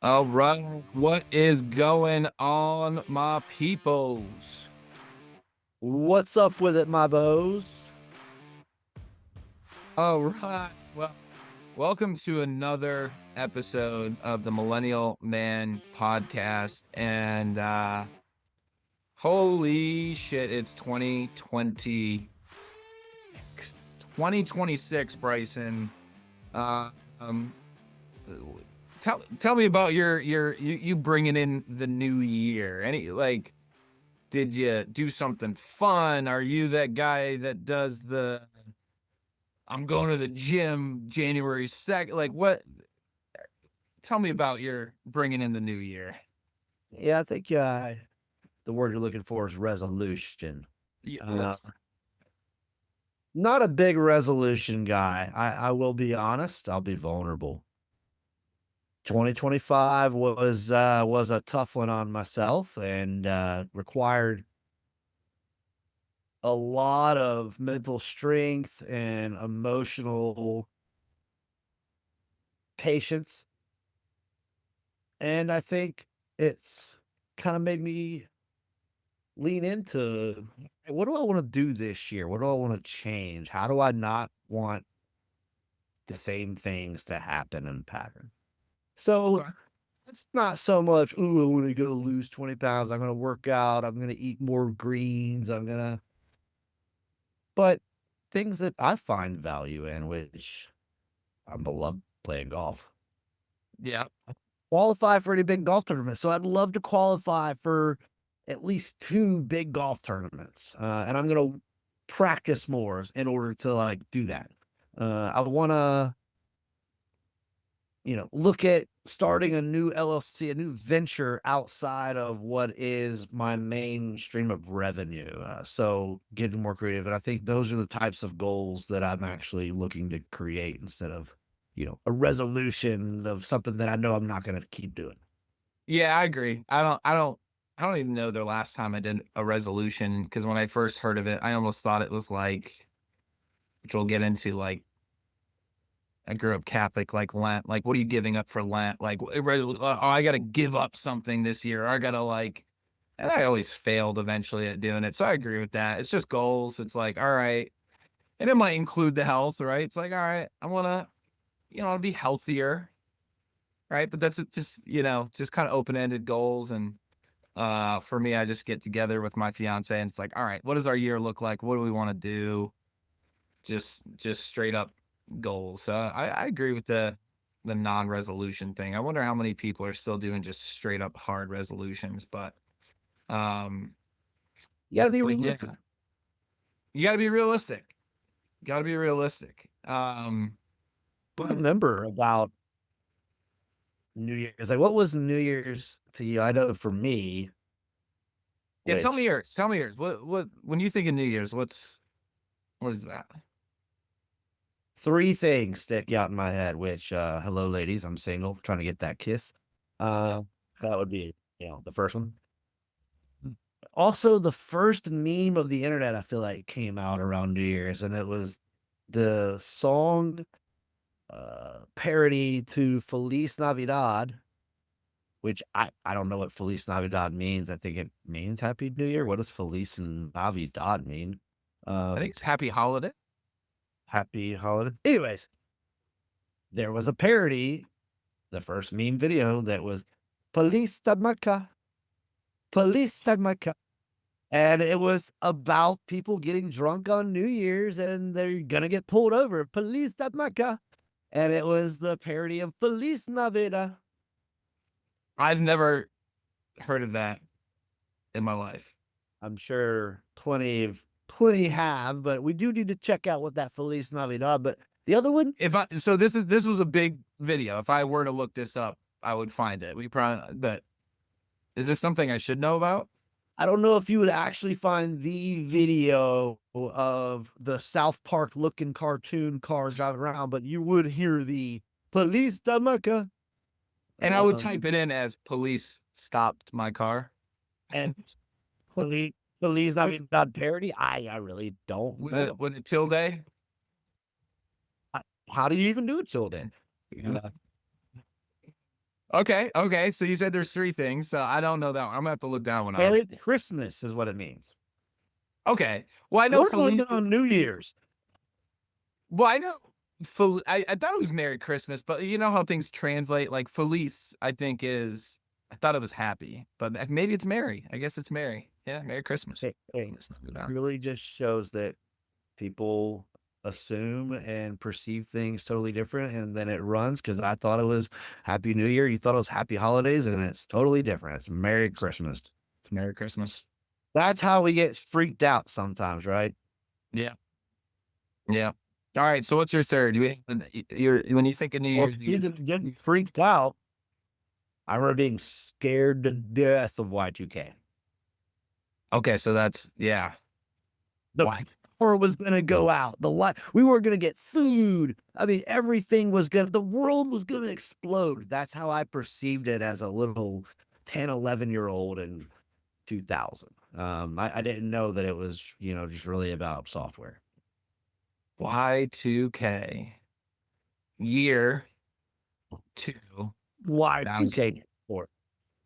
All right, what is going on, my peoples? What's up with it, my bows? All right, well, welcome to another episode of the Millennial Man Podcast. And holy shit, it's 2026, Bryson. Uh, um, tell me about you bringing in the new year. Did you do something fun? Are you that guy that does I'm going to the gym January 2nd? Like, what? Tell me about your bringing in the new year. Yeah, I think the word you're looking for is resolution. Uh, Yes. Not a big resolution guy. I will be honest. I'll be vulnerable. 2025 was a tough one on myself and required a lot of mental strength and emotional patience. And I think it's kind of made me lean into what do I want to do this year? What do I want to change? How do I not want the same things to happen in pattern? So Okay. it's not so much, ooh, I want to go lose 20 pounds. I'm going to work out. I'm going to eat more greens. But things that I find value in, which I love playing golf, Yeah. qualify for any big golf tournament. So I'd love to qualify for at least 2 big golf tournaments. And I'm going to practice more in order to like do that. I want to, look at starting a new LLC, a new venture outside of what is my main stream of revenue. So getting more creative. And I think those are the types of goals that I'm actually looking to create instead of, a resolution of something that I know I'm not going to keep doing. Yeah, I agree. I don't even know the last time I did a resolution because when I first heard of it, I almost thought it was like, which we'll get into, like, I grew up Catholic, like Lent. Like, what are you giving up for Lent? Like, oh, I got to give up something this year. I got to and I always failed eventually at doing it. So I agree with that. It's just goals. It's like, all right. And it might include the health, right? It's like, all right, I want to, be healthier, right? But that's just kind of open-ended goals. And for me, I just get together with my fiance and it's like, all right, what does our year look like? What do we want to do? Just straight up goals. So I agree with the non-resolution thing. I wonder how many people are still doing just straight up hard resolutions, um You got to be but yeah, realistic. you got to be realistic. Got to be realistic. I But remember about New Year's. Like, what was New Year's to you? I know for me, yeah, tell which me yours. Tell me yours. What when you think of New Year's, what is that? 3 things stick out in my head, which, hello, ladies, I'm single, trying to get that kiss. Uh, that would be, the first one. Also, the first meme of the internet, I feel like, came out around New Year's, and it was the song, parody to Feliz Navidad, which I don't know what Feliz Navidad means. I think it means Happy New Year. What does Feliz Navidad mean? I think Um, it's Happy Holiday. Happy holiday. Anyways, there was a parody, the first meme video that was Police Stamaka, Police Stamaka. And it was about people getting drunk on New Year's and they're gonna get pulled over. Police Stamaka. And it was the parody of Feliz Navidad. I've never heard of that in my life. I'm sure plenty have, but we do need to check out what that Feliz Navidad. But the other one, If I so this was a big video. If I were to look this up, I would find it. We probably but is this something I should know about? I don't know if you would actually find the video of the South Park looking cartoon cars driving around, but you would hear the Police Stamaka. And I would type it in as police stopped my car. And Feliz Navidad parody. I really don't know. With a tilde. How do you even do it till then? Yeah. Okay. So you said there's 3 things. So I don't know that one. I'm gonna have to look that one up. Merry Christmas is what it means. Okay. Well, I know We're going Feliz. on New Year's. Well, I know. I thought it was Merry Christmas, but you know how things translate. Like Feliz, I think is. I thought it was happy, but maybe it's Merry. I guess it's Merry. Yeah, Merry Christmas. It really just shows that people assume and perceive things totally different, and then it runs because I thought it was Happy New Year. You thought it was Happy Holidays, and it's totally different. It's Merry Christmas. It's Merry Christmas. That's how we get freaked out sometimes, right? Yeah. Yeah. All right. So what's your third? When you think of New Year's, Getting freaked out. I remember being scared to death of Y2K. okay. So that's The power was going to go out. We were going to get sued. I mean, the world was going to explode. That's how I perceived it as a little 10, 11-year-old in 2000. I didn't know that it was, just really about software. Y2K year 2. Y2K.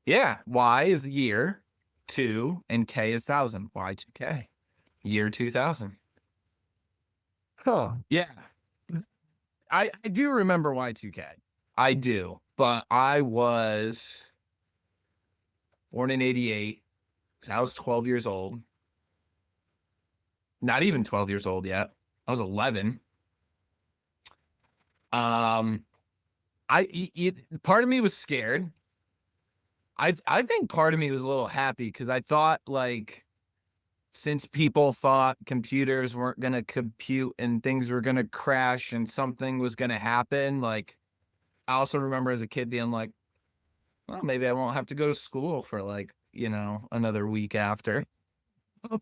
Yeah. Y is the year 2 and K is 1000. Y2K year 2000. Huh. Yeah. I do remember Y2K. I do, but I was born in 88. So I was 12 years old. Not even 12 years old yet. I was 11. Part of me was scared. I think part of me was a little happy because I thought like since people thought computers weren't gonna compute and things were gonna crash and something was gonna happen, like I also remember as a kid being like, well, maybe I won't have to go to school for like, another week after.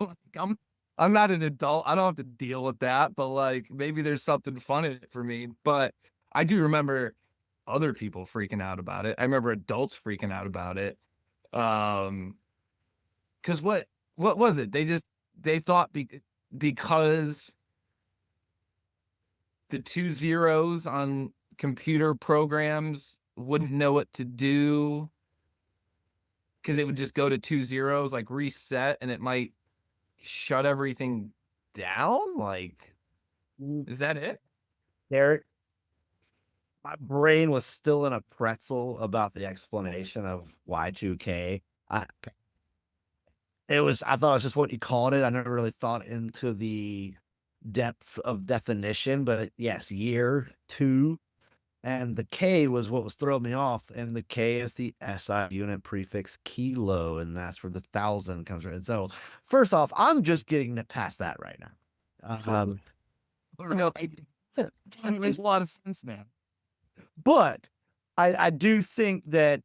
Like, I'm not an adult. I don't have to deal with that, but like maybe there's something fun in it for me. But I do remember other people freaking out about it. I remember adults freaking out about it. Because what was it? They thought because the 2 zeros on computer programs wouldn't know what to do because it would just go to 2 zeros, like reset, and it might shut everything down. Like, is that it? Derek, my brain was still in a pretzel about the explanation of Y2K. I thought it was just what you called it. I never really thought into the depth of definition, but yes, year 2. And the K was what was throwing me off. And the K is the SI unit prefix kilo, and that's where the 1000 comes from. So first off, I'm just getting past that right now. It makes a lot of sense now. But I do think that,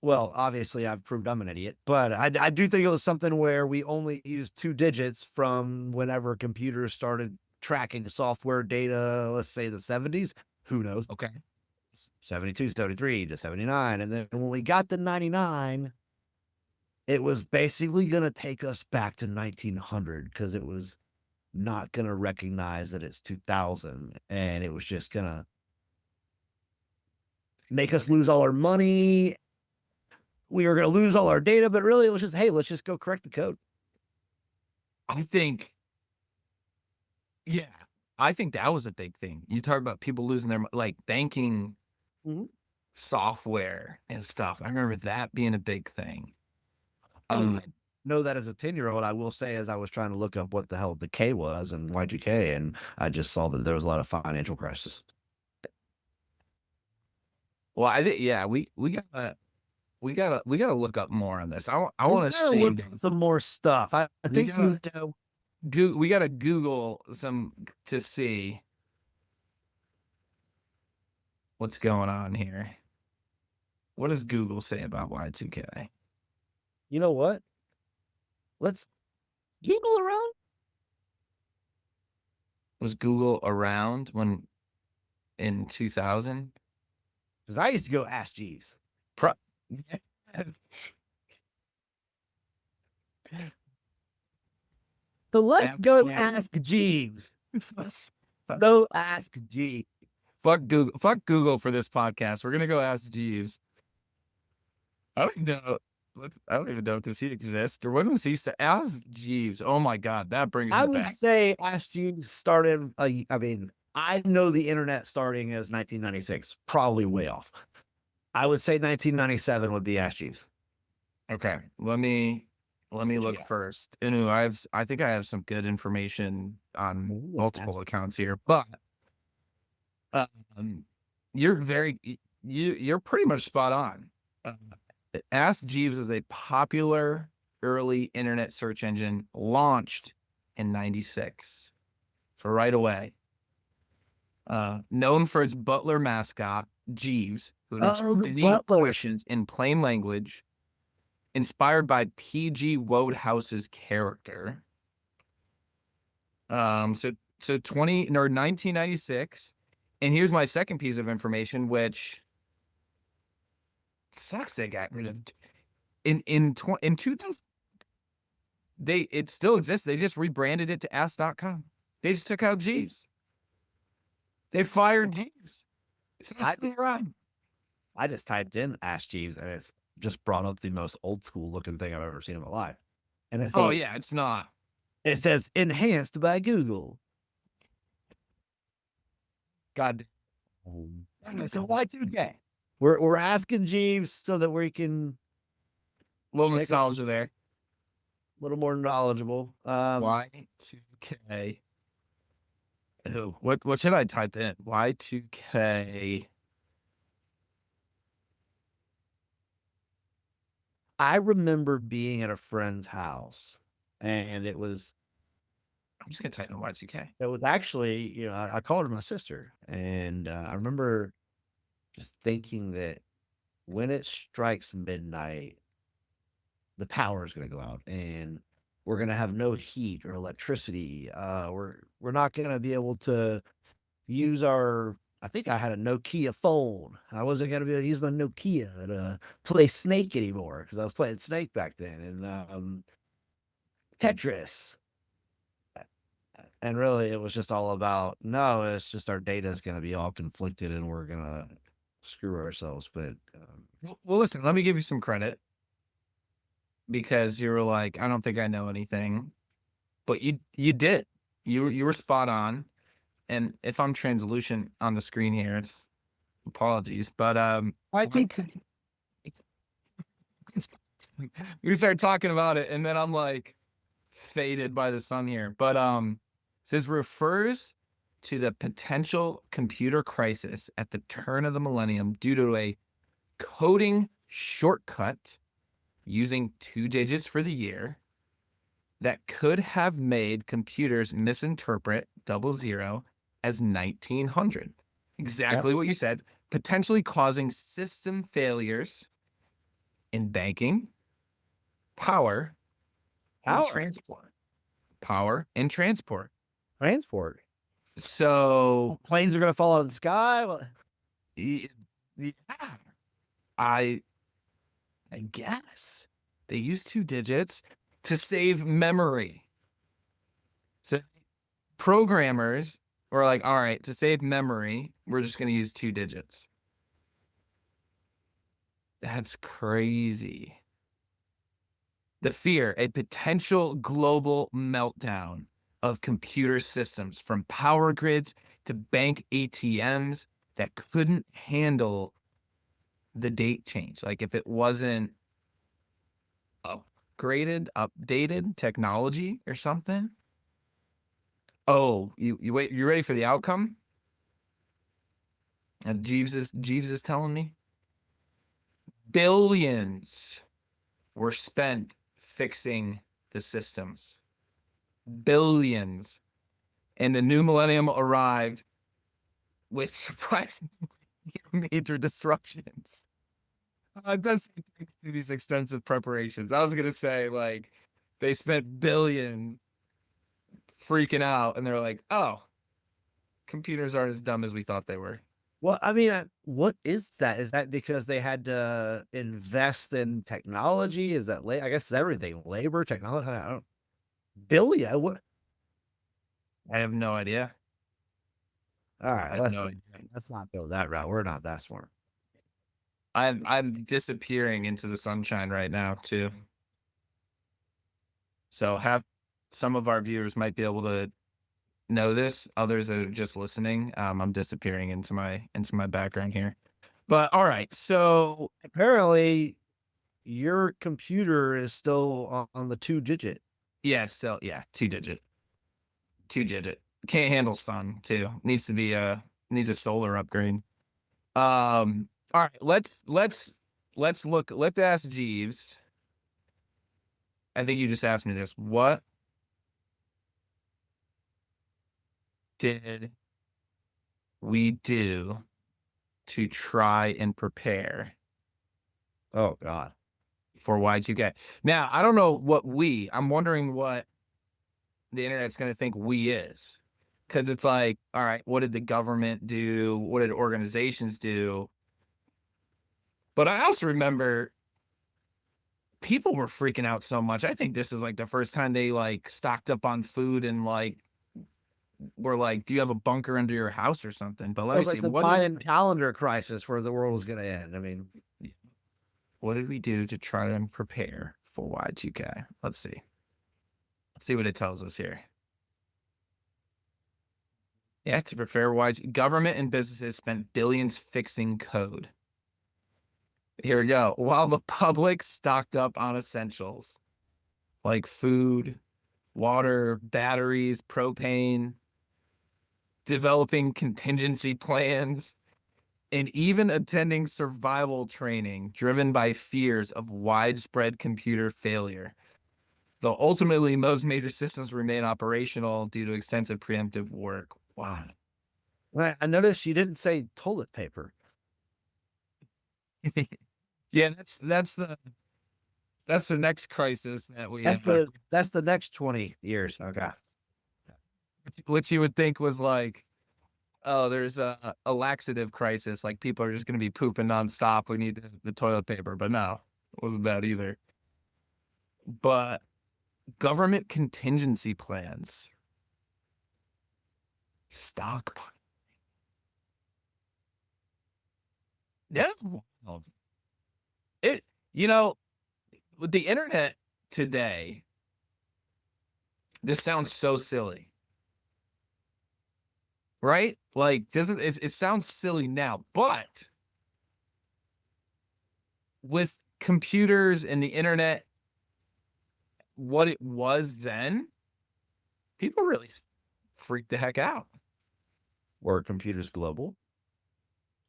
well, obviously I've proved I'm an idiot, but I do think it was something where we only used 2 digits from whenever computers started tracking software data, let's say the 70s. Who knows? Okay. 72, 73 to 79. And then when we got to 99, it was basically going to take us back to 1900 because it was not going to recognize that it's 2000. And it was just going to make us lose all our money. We were going to lose all our data, but really it was just, hey, let's just go correct the code. I think that was a big thing. You talk about people losing their like banking software and stuff. I remember that being a big thing. I know that as a 10-year-old, I will say, as I was trying to look up what the hell the K was and Y2K, and I just saw that there was a lot of financial crisis. Well, I think we gotta look up more on this. I want to see some more stuff. I think we gotta Google some to see what's going on here. What does Google say about Y2K? You know what? Let's Google around. Was Google around when in 2000? Because I used to go Ask Jeeves. Yes. So let's go ask Jeeves. Go ask Jeeves. Fuck Google for this podcast. We're gonna go ask Jeeves. I don't even know. I don't even know if does he exist or when was he ask Jeeves? Oh my god, that brings I me would back. say Ask Jeeves started, I mean, I know the internet starting as 1996, probably way off. I would say 1997 would be Ask Jeeves. Okay, let me What you look got? first. I think I have some good information on Ooh, multiple accounts here, but um, you're you're pretty much spot on. Uh, Ask Jeeves is a popular early internet search engine launched in '96. So right away, known for its butler mascot Jeeves, who answers Oh, the any butler. questions in plain language, inspired by P.G. Wodehouse's character. So 1996, and here's my second piece of information, which sucks they got rid of in 2000. It still exists. They just rebranded it to Ask.com. They just took out Jeeves. They fired Jeeves. So I, that's right. I just typed in Ask Jeeves and it's just brought up the most old school looking thing I've ever seen in my life. And Oh yeah, it's not. it says enhanced by Google. God. So Y2K. We're asking Jeeves so that we can Little make a nostalgia there. little more knowledgeable. Y2K. Oh, what should I type in? Y2K. I remember being at a friend's house, and I'm just gonna type in Y2K. actually, I called her my sister, and I remember just thinking that when it strikes midnight, the power is going to go out, and we're going to have no heat or electricity. We're not going to be able to use our. I think I had a Nokia phone. I wasn't going to be able to use my Nokia to play Snake anymore because I was playing Snake back then, and Tetris. And really, it was just all about no. It's just our data is going to be all conflicted, and we're going to screw ourselves. But Well, listen, let me give you some credit because you were like, I don't think I know anything, but you did. You were spot on. And if I'm translucent on the screen here, it's apologies. But I think we started talking about it, and then I'm like faded by the sun here. But says refers to the potential computer crisis at the turn of the millennium due to a coding shortcut using 2 digits for the year that could have made computers misinterpret 00 as 1900. Exactly what you said, potentially causing system failures in banking, power, and transport. Power and transport. transport. So, Planes are going to fall out of the sky. Well, yeah, I guess they use 2 digits to save memory. So programmers were like, all right, to save memory, we're just going to use 2 digits. That's crazy. The fear, a potential global meltdown of computer systems from power grids to bank ATMs that couldn't handle the date change. Like if it wasn't updated technology or something. Oh, you wait, you ready for the outcome? And Jeeves is telling me billions were spent fixing the systems. Billions. And the new millennium arrived with surprisingly major disruptions. It does take these extensive preparations. I was gonna say like they spent billions freaking out, and they're like, "Oh, computers aren't as dumb as we thought they were." well, I mean, what is that? Is that because they had to invest in technology? Is that I guess it's everything, labor, technology. I don't billion. What? I have no idea. All I right, have no idea. let's not go that route. We're not that smart. I'm disappearing into the sunshine right now too. So have some of our viewers might be able to know this. Others that are just listening. I'm disappearing into my background here. But all right, so Apparently, your computer is still on the 2-digit. yeah, so yeah, two digit. Can't handle sun too. Needs to be needs a solar upgrade. All right, let's ask Jeeves. I think you just asked me this. What did we do to try and prepare Oh God. for Y2K? Now, I don't know what I'm wondering what the internet's going to think we is. Cause it's like, all right, what did the government do? What did organizations do? But I also remember people were freaking out so much. I think this is like the first time they like stocked up on food and like were like, do you have a bunker under your house or something? But It let me was see. like the Mayan calendar crisis where the world was going to end. I mean, What did we do to try and prepare for Y2K? Let's see. Let's see what it tells us here. Yeah, to prepare government and businesses spent billions fixing code. Here we go. While the public stocked up on essentials like food, water, batteries, propane, developing contingency plans, and even attending survival training driven by fears of widespread computer failure. Though ultimately, most major systems remain operational due to extensive preemptive work. Wow. I noticed you didn't say toilet paper. Yeah, that's the next crisis that we That's the next 20 years. Okay. which you would think was like, oh, there's a laxative crisis, like people are just going to be pooping nonstop. We need the toilet paper, but no, it wasn't that either. But government contingency plans, stock, yeah, it you know with the internet today, this sounds so silly, right? Like, doesn't it sounds silly now, but with computers and the internet, what it was then, people really freaked the heck out. Were computers global?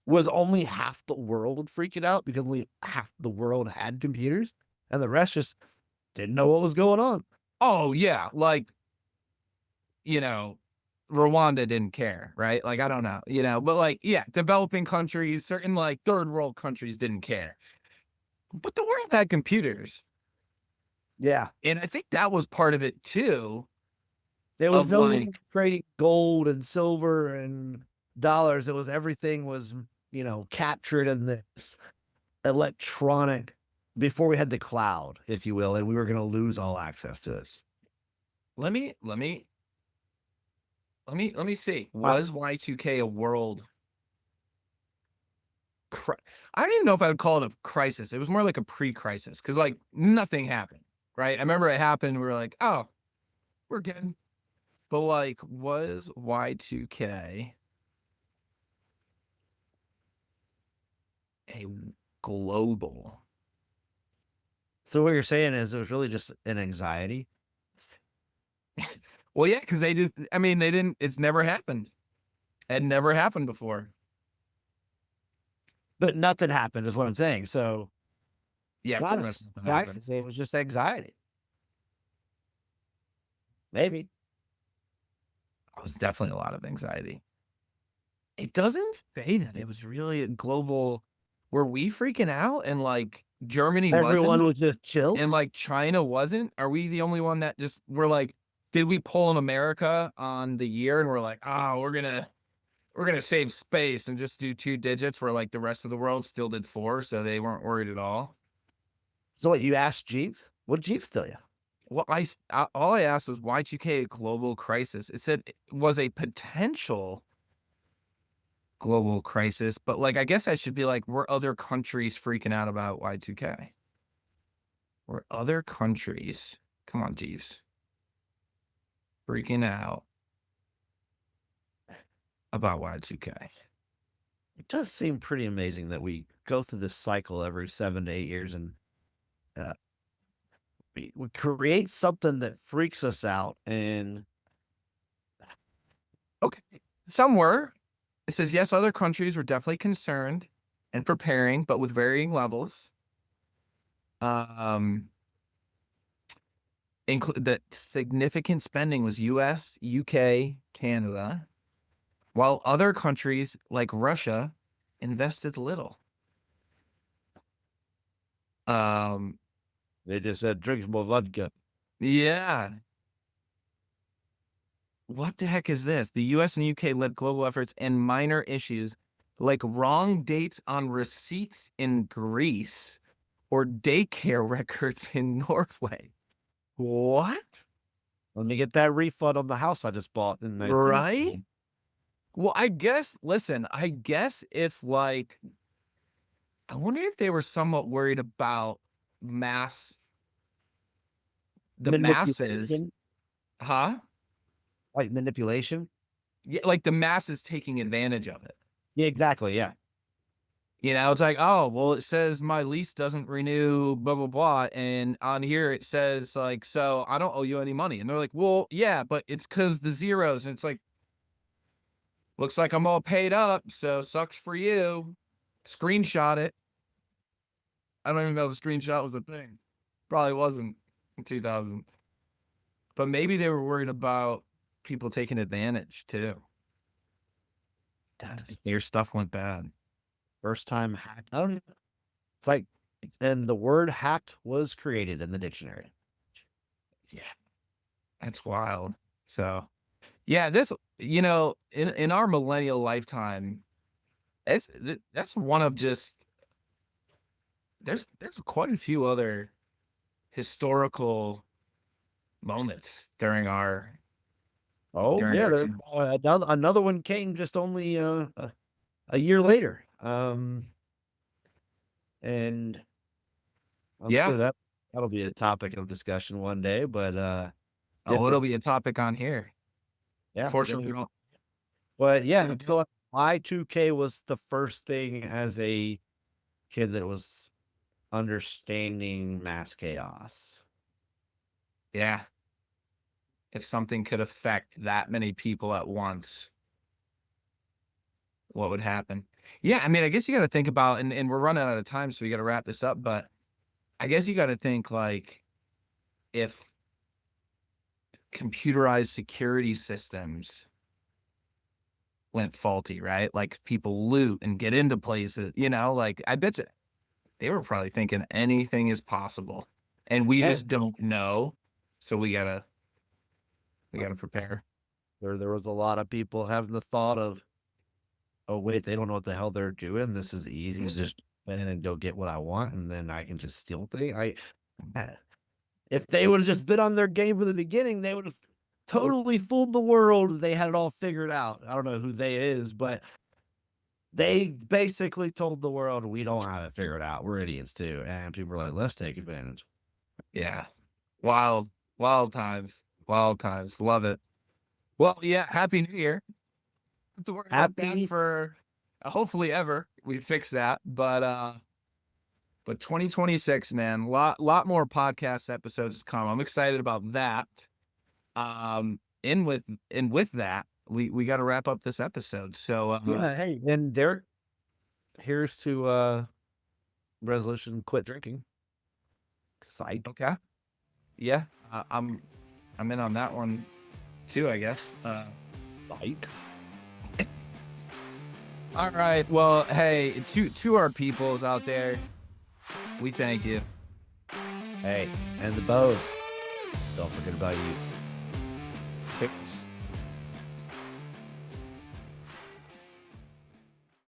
Was only half the world freaking out because only half the world had computers and the rest just didn't know what was going on? Oh yeah, like, you know, Rwanda didn't care, right? Like, I don't know, but like, yeah, developing countries, certain like third world countries didn't care, but the world had computers. Yeah. And I think that was part of it too. There was Of no like, trading gold and silver and dollars. It was everything was, captured in this electronic before we had the cloud, if you will, and we were going to lose all access to this. let me see. Wow. Was Y2K a world? I don't even know if I would call it a crisis. It was more like a pre-crisis because like nothing happened, right? I remember it happened. We were like, oh, we're good. But like, was Y2K a global? So what you're saying is it was really just an anxiety? Well, yeah, because they did. I mean, they didn't. It's never happened. It had never happened before. But nothing happened is what I'm saying. So Yeah, it's not pretty a much nothing happened. crisis. It was just anxiety. Maybe. It was definitely a lot of anxiety. It doesn't say that it was really a global. Were we freaking out and like Germany Everyone wasn't was just chill. and like China wasn't? Are we the only one that just we're like, did we pull in America on the year and we're like, oh, we're gonna save space and just do 2 digits where like the rest of the world still did 4, so they weren't worried at all. So what, you asked Jeeves? What did Jeeves tell you? Well, all I asked was Y2K a global crisis. It said it was a potential global crisis, but like I guess I should be like, were other countries freaking out about Y2K? Were other countries, come on, Jeeves, freaking out about Y2K? It does seem pretty amazing that we go through this cycle every 7 to 8 years, and uh, we create something that freaks us out. And Okay, some were. It says yes, other countries were definitely concerned and preparing, but with varying levels. That significant spending was U.S., U.K., Canada, while other countries like Russia invested little. they just said, drinks more vodka. Yeah. What the heck is this? The U.S. and U.K. led global efforts and minor issues like wrong dates on receipts in Greece or daycare records in Norway. What? Let me get that refund on the house I just bought. And Right? Well, I guess, listen, I guess if like, I wonder if they were somewhat worried about the masses, manipulation, huh? like manipulation. Yeah, like the masses taking advantage of it. Yeah, exactly. Yeah. You know, it's like, oh, well, it says my lease doesn't renew, blah, blah, blah. And on here it says, like, so I don't owe you any money. And they're like, well, yeah, but it's because the zeros. And it's like, looks like I'm all paid up. So sucks for you. Screenshot it. I don't even know if the screenshot was a thing. Probably wasn't in 2000. But maybe they were worried about people taking advantage too. Their stuff went bad. First time hack. I don't. It's like, and the word hacked was created in the dictionary. Yeah, that's wild. So, yeah, this, you know, in our millennial lifetime, that's one of just there's quite a few other historical moments during our Oh during yeah, our there, time. another one came just only a year later. And I'm Yeah. sure that'll be a topic of discussion one day. But Oh, it'll different. be a topic on here. Yeah, Fortunately, we don't. but yeah, I feel like Y2K was the first thing as a kid that was understanding mass chaos. Yeah. If something could affect that many people at once, what would happen? Yeah, I mean, I guess you got to think about, and we're running out of time, so we got to wrap this up. But I guess you got to think like if computerized security systems went faulty, right? Like people loot and get into places, you know, like I bet you they were probably thinking anything is possible, and we Yeah, just don't know. So we gotta prepare. there was a lot of people having the thought of, oh wait, they don't know what the hell they're doing. This is easy to just go in and go get what I want, and then I can just steal things. If they would have just been on their game from the beginning, they would have totally fooled the world. They had it all figured out. I don't know who they is, but they basically told the world, we don't have it figured out. We're idiots too. And people were like, let's take advantage. Yeah, wild, wild times, wild times. Love it. Well, yeah. Happy New Year. Don't have to worry about that Happy. for hopefully ever. We fix that, but 2026, man, lot more podcast episodes to come. I'm excited about that. In with that, we got to wrap up this episode. So Yeah. Hey, and Derek, here's to resolution quit drinking. Psych. okay, yeah, I'm in on that one too, I guess. Psych. All right. Well, hey, to our peoples out there, we thank you. Hey, and the bows. Don't forget about you. Peace.